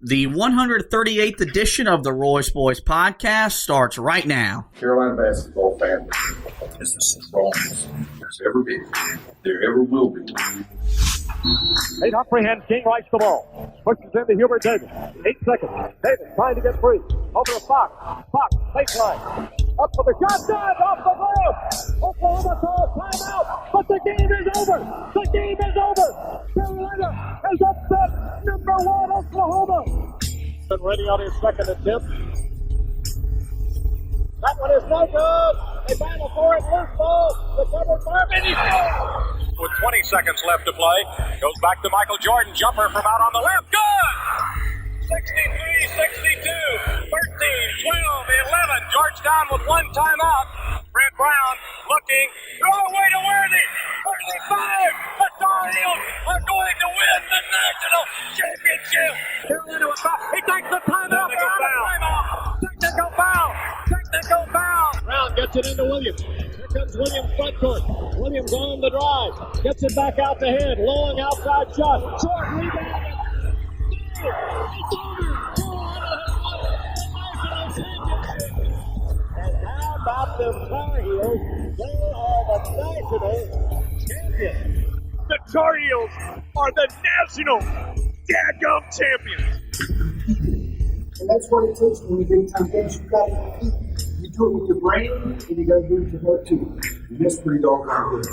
The 138th edition of the Royce Boys podcast starts right now. Carolina basketball family is the strongest there's ever been. There ever will be. Nate Humphrey hands King Rice the ball. Pushes into Hubert Davis. 8 seconds. Davis trying to get free. Over to Fox. Fox, baseline. Up for the shot. Good. Off the glass. Oklahoma calls timeout. But the game is over. The game is over. Carolina has upset number 1 Oklahoma. Been ready on his second attempt. That one is no good. They battle for it. Loose ball. Recovered Marvin. He scores. With 20 seconds left to play. Goes back to Michael Jordan. Jumper from out on the left. Good! 63, 62, 13, 12, 11. Georgetown with one timeout. Brent Brown looking. Throw away to Worthy. 35. The Tar Heels are going to win the national championship. Carolina with foul. He takes the timeout. Technical foul. Technical foul. Brown gets it into Williams. Here comes Williams front court. Williams on the drive. Gets it back out the head. Long outside shot. Short rebound. It's over. And how about the Tar Heels? They are the national champions. The Tar Heels are the national dadgum champions. And that's what it takes when you big time games. You got to compete. You do it with your brain, and you got to do it with your heart too. And that's pretty doggone good.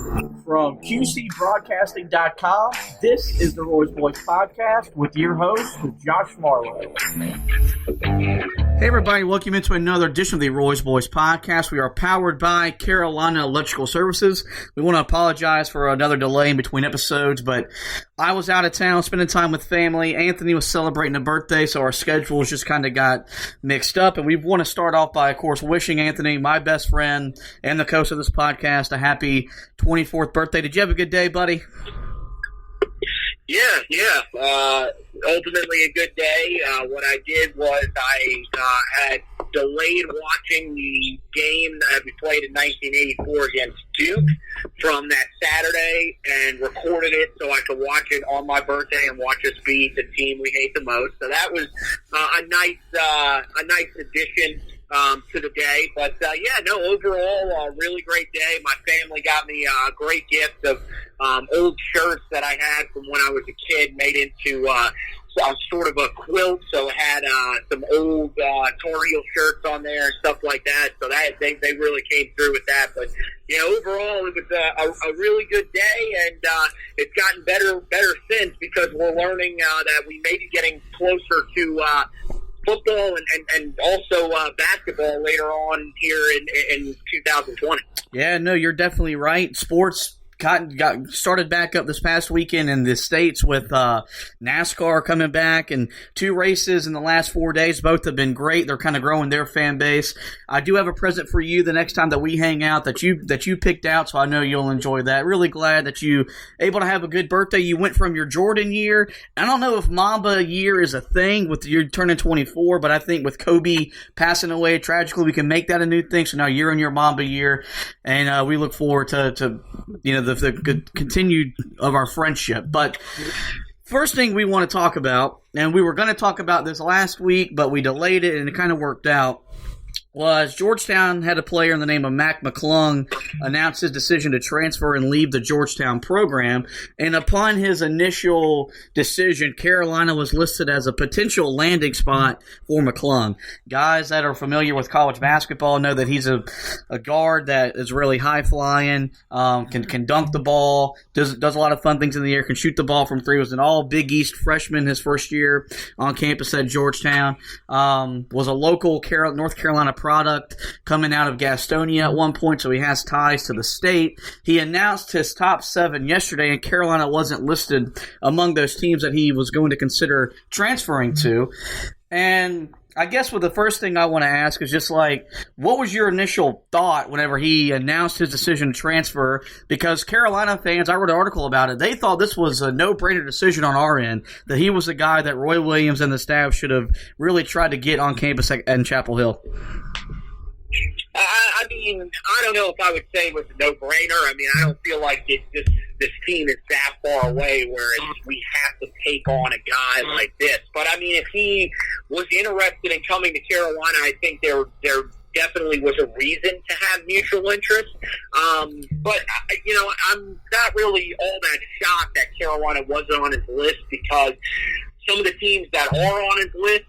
From QCBroadcasting.com, this is the Royce Boys podcast with your host, Josh Marlowe. Hey everybody, welcome into another edition of the Royce Boys podcast. We are powered by Carolina Electrical Services. We want to apologize for another delay in between episodes, but I was out of town spending time with family. Anthony was celebrating a birthday, so our schedules just kind of got mixed up. And we want to start off by, of course, wishing Anthony, my best friend and the host of this podcast, a happy 24th birthday. Did you have a good day, buddy? Yeah. Ultimately a good day. What I did was I had delayed watching the game that we played in 1984 against Duke from that Saturday and recorded it so I could watch it on my birthday and watch us beat the team we hate the most. So that was a nice addition to the day. But, overall, a really great day. My family got me a great gift of old shirts that I had from when I was a kid made into sort of a quilt. So it had some old Tar Heel shirts on there and stuff like that. So that they really came through with that. But, overall, it was a really good day, and it's gotten better since because we're learning that we may be getting closer to football and also basketball later on here in 2020. Yeah, no, you're definitely right. Sports got started back up this past weekend in the States with NASCAR coming back, and 2 races in the last 4 days. Both have been great. They're kind of growing their fan base. I do have a present for you the next time that we hang out that you picked out, so I know you'll enjoy that. Really glad that you able to have a good birthday. You went from your Jordan year. I don't know if Mamba year is a thing with you turning 24, but I think with Kobe passing away tragically, we can make that a new thing. So now you're in your Mamba year, and we look forward to the good continued of our friendship. But first thing we want to talk about, and we were going to talk about this last week, but we delayed it and it kind of worked out, was Georgetown had a player in the name of Mac McClung announce his decision to transfer and leave the Georgetown program. And upon his initial decision, Carolina was listed as a potential landing spot for McClung. Guys that are familiar with college basketball know that he's a guard that is really high-flying, can dunk the ball, does a lot of fun things in the air, can shoot the ball from 3, was an all-Big East freshman his first year on campus at Georgetown, was a local North Carolina product coming out of Gastonia at one point, so he has ties to the state. He announced his top 7 yesterday, and Carolina wasn't listed among those teams that he was going to consider transferring to. And I guess the first thing I want to ask is just like, what was your initial thought whenever he announced his decision to transfer? Because Carolina fans, I wrote an article about it, they thought this was a no-brainer decision on our end, that he was the guy that Roy Williams and the staff should have really tried to get on campus in Chapel Hill. I don't know if I would say it was a no-brainer. I mean, I don't feel like it just this team is that far away where we have to take on a guy like this. But, I mean, if he was interested in coming to Carolina, I think there definitely was a reason to have mutual interest. But, you know, I'm not really all that shocked that Carolina wasn't on his list, because some of the teams that are on his list,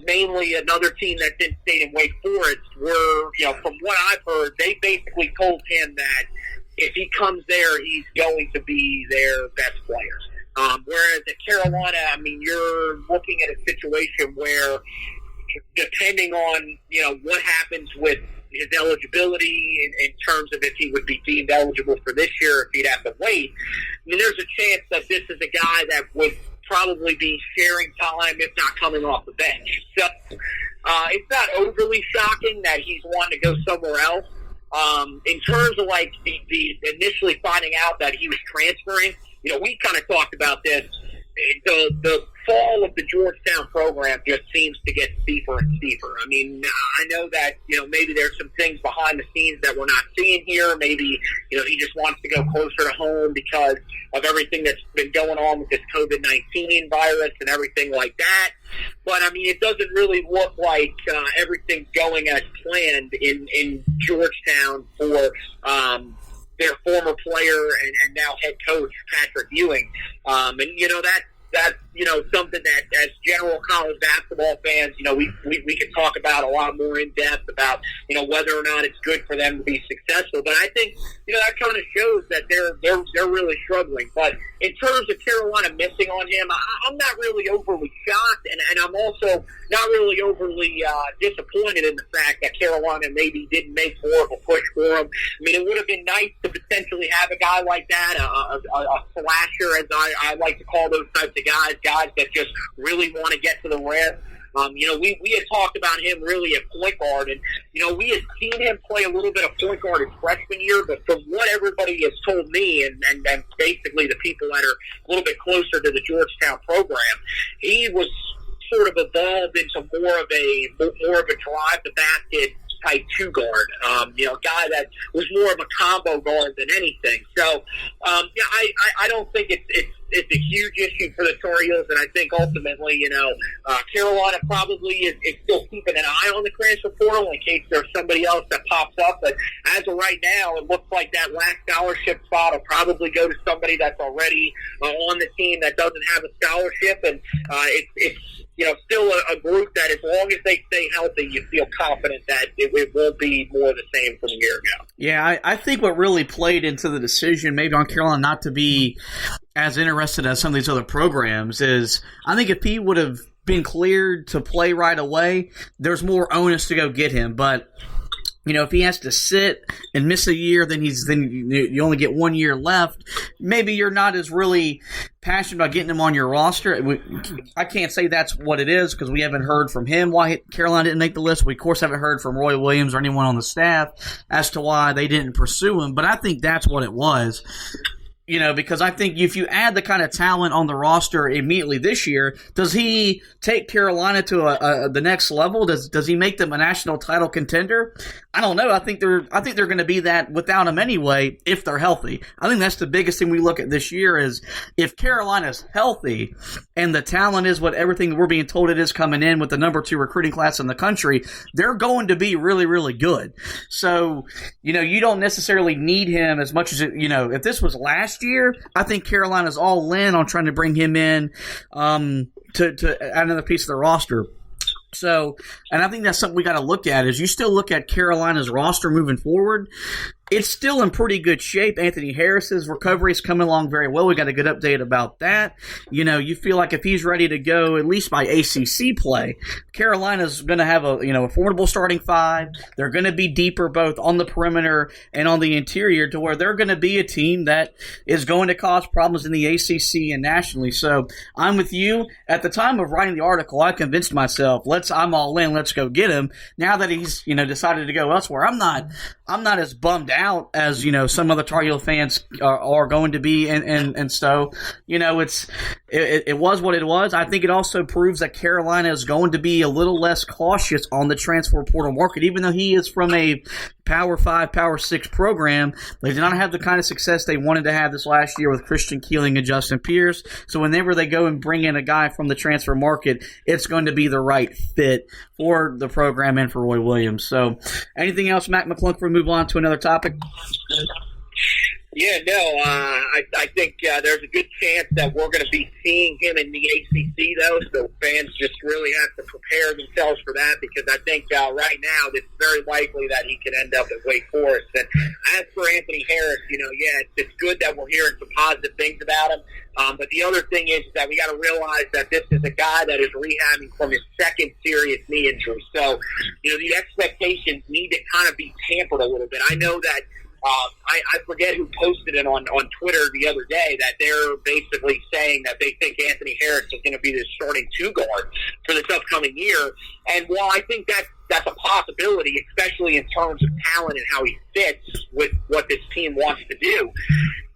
mainly another team that's in state in Wake Forest, were, you know, from what I've heard, they basically told him that if he comes there, he's going to be their best player. Whereas at Carolina, I mean, you're looking at a situation where, depending on, you know, what happens with his eligibility in terms of if he would be deemed eligible for this year, if he'd have to wait, I mean, there's a chance that this is a guy that would probably be sharing time, if not coming off the bench. So it's not overly shocking that he's wanting to go somewhere else. In terms of, like, the initially finding out that he was transferring, you know, we kind of talked about this. The fall of the Georgetown program just seems to get steeper and steeper. I mean, I know that, you know, maybe there's some things behind the scenes that we're not seeing here. Maybe, you know, he just wants to go closer to home because of everything that's been going on with this COVID-19 virus and everything like that. But, I mean, it doesn't really look like everything's going as planned in Georgetown for their former player and now head coach, Patrick Ewing. And, you know, that's, you know, something that as general college basketball fans, you know, we could talk about a lot more in depth about, you know, whether or not it's good for them to be successful. But I think, you know, that kind of shows that they're really struggling. But in terms of Carolina missing on him, I'm not really overly shocked, and I'm also not really overly disappointed in the fact that Carolina maybe didn't make more of a push for him. I mean, it would have been nice to potentially have a guy like that, a slasher, as I like to call those types of guys that just really want to get to the rim. You know, we had talked about him really at point guard, and, you know, we had seen him play a little bit of point guard his freshman year, but from what everybody has told me and basically the people that are a little bit closer to the Georgetown program, he was sort of evolved into more of a drive the basket type two guard, you know, a guy that was more of a combo guard than anything. So, yeah, I don't think it's a huge issue for the Tar Heels, and I think ultimately, you know, Carolina probably is still keeping an eye on the transfer portal in case there's somebody else that pops up. But as of right now, it looks like that last scholarship spot will probably go to somebody that's already on the team that doesn't have a scholarship, and it's you know, still a group that as long as they stay healthy, you feel confident that it won't be more the same from a year ago. Yeah, I think what really played into the decision maybe on Carolina not to be as interested as some of these other programs is I think if he would have been cleared to play right away, there's more onus to go get him. But you know, if he has to sit and miss a year, then you only get 1 year left. Maybe you're not as really passionate about getting him on your roster. I can't say that's what it is because we haven't heard from him why Carolina didn't make the list. We, of course, haven't heard from Roy Williams or anyone on the staff as to why they didn't pursue him. But I think that's what it was. You know, because I think if you add the kind of talent on the roster immediately this year, does he take Carolina to the next level? Does he make them a national title contender? I don't know. I think they're going to be that without him anyway if they're healthy. I think that's the biggest thing we look at this year is if Carolina's healthy and the talent is what everything we're being told it is coming in with the number 2 recruiting class in the country, they're going to be really, really good. So, you know, you don't necessarily need him as much as, you know, if this was last year, I think Carolina's all in on trying to bring him in to add another piece of the roster. So, and I think that's something we got to look at is you still look at Carolina's roster moving forward. It's still in pretty good shape. Anthony Harris's recovery is coming along very well. We got a good update about that. You know, you feel like if he's ready to go, at least by ACC play, Carolina's going to have a formidable starting 5. They're going to be deeper both on the perimeter and on the interior to where they're going to be a team that is going to cause problems in the ACC and nationally. So I'm with you. At the time of writing the article, I convinced myself, I'm all in. Let's go get him. Now that he's, decided to go elsewhere, I'm not as bummed out as, some other Tar Heel fans are going to be. And so, it was what it was. I think it also proves that Carolina is going to be a little less cautious on the transfer portal market, even though he is from a Power 5, Power 6 program. They did not have the kind of success they wanted to have this last year with Christian Keeling and Justin Pierce. So whenever they go and bring in a guy from the transfer market, it's going to be the right fit for the program and for Roy Williams. So anything else, Mac McClung, before we move on to another topic? Yeah, no, I think there's a good chance that we're going to be seeing him in the ACC, though, so fans just really have to prepare themselves for that, because I think right now it's very likely that he could end up at Wake Forest. And as for Anthony Harris, it's good that we're hearing some positive things about him, but the other thing is that we got to realize that this is a guy that is rehabbing from his second serious knee injury, so, the expectations need to kind of be tampered a little bit. I know that I forget who posted it on Twitter the other day that they're basically saying that they think Anthony Harris is going to be the starting two-guard for this upcoming year. And while I think that's a possibility, especially in terms of talent and how he fits with what this team wants to do,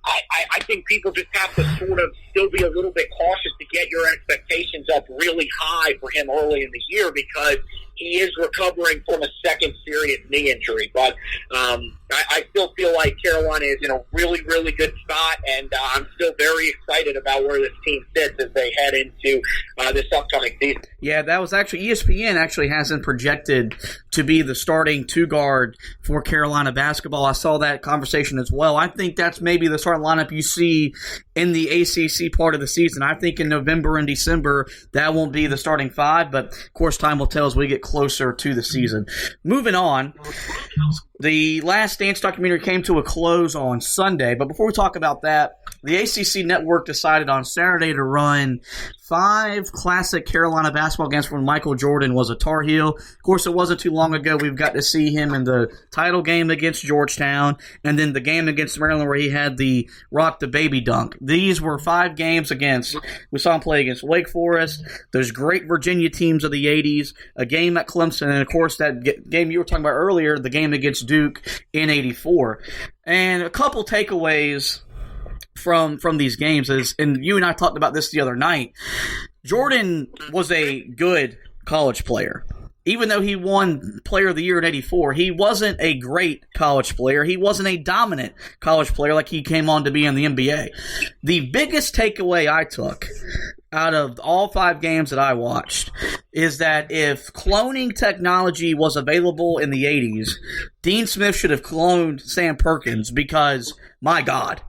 I think people just have to sort of still be a little bit cautious to get your expectations up really high for him early in the year, because he is recovering from a second serious knee injury. But I still feel like Carolina is in a really, really good spot, and I'm still very excited about where this team sits as they head into this upcoming season. Yeah, that was actually ESPN actually has him projected to be the starting two-guard for Carolina basketball. I saw that conversation as well. I think that's maybe the starting lineup you see in the ACC part of the season. I think in November and December that won't be the starting five, but of course time will tell as we get closer to the season. Moving on, the Last Dance documentary came to a close on Sunday, but before we talk about that, the ACC Network decided on Saturday to run 5 classic Carolina basketball games when Michael Jordan was a Tar Heel. Of course, it wasn't too long ago we've got to see him in the title game against Georgetown, and then the game against Maryland where he had the rock the baby dunk. These were 5 games we saw him play against Wake Forest, those great Virginia teams of the 80s, a game at Clemson, and of course that game you were talking about earlier, the game against Duke in 84. And a couple takeaways from these games is, and you and I talked about this the other night, Jordan was a good college player. Even though he won Player of the Year in 84, he wasn't a great college player. He wasn't a dominant college player like he came on to be in the NBA. The biggest takeaway I took out of all 5 games that I watched is that if cloning technology was available in the 80s, Dean Smith should have cloned Sam Perkins, because, my God,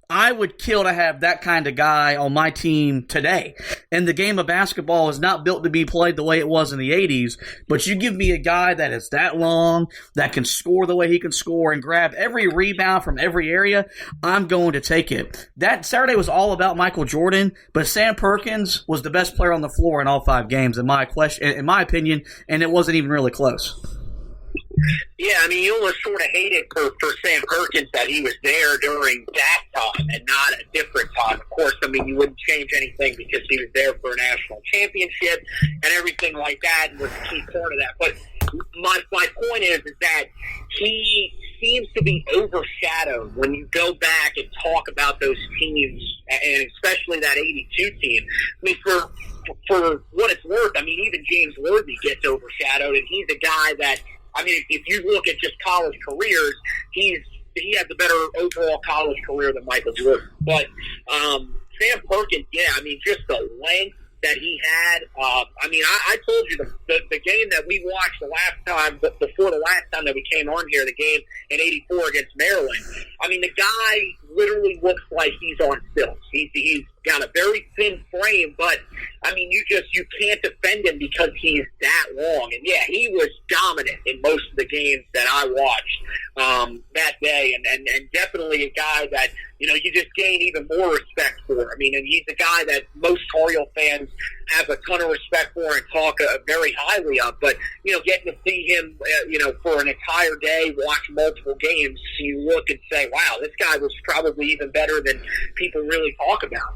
I would kill to have that kind of guy on my team today. And the game of basketball is not built to be played the way it was in the 80s, but you give me a guy that is that long, that can score the way he can score and grab every rebound from every area, I'm going to take it. That Saturday was all about Michael Jordan, but Sam Perkins was the best player on the floor in all 5 games, in my opinion, and it wasn't even really close. Yeah, I mean, you almost sort of hate it for Sam Perkins that he was there during that time and not a different time. Of course, I mean, you wouldn't change anything because he was there for a national championship and everything like that, and was a key part of that. But my point is that he seems to be overshadowed when you go back and talk about those teams, and especially that 82 team. I mean, for what it's worth, I mean, even James Worthy gets overshadowed, and he's a guy that, I mean, if you look at just college careers, he has a better overall college career than Michael Jordan. But Sam Perkins, yeah, I mean, just the length that he had. I mean, I told you the game that we watched the last time, before the last time that we came on here, the game in 84 against Maryland. I mean, the guy literally looks like he's on stilts. He's got a very thin frame, but I mean, you can't defend him because he's that long. And yeah, he was dominant in most of the games that I watched that day, and definitely a guy that, you know, you just gain even more respect for. I mean, and he's a guy that most Tar Heel fans have a ton of respect for and talk very highly of. But, you know, getting to see him, you know, for an entire day, watch multiple games, you look and say, wow, this guy was probably even better than people really talk about.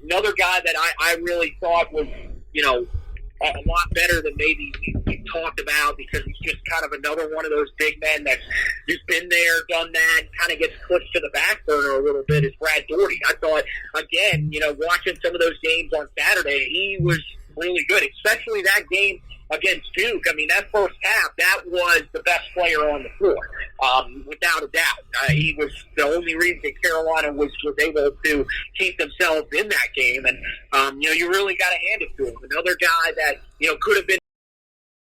Another guy that I really thought was, you know, a lot better than maybe we talked about, because he's just kind of another one of those big men that's just been there, done that, kind of gets pushed to the back burner a little bit, is Brad Daugherty. I thought, again, watching some of those games on Saturday, he was really good, especially that game against Duke. I mean, that first half, that was the best player on the floor, without a doubt. He was the only reason Carolina was able to keep themselves in that game. And, you really got to hand it to him. Another guy that, could have been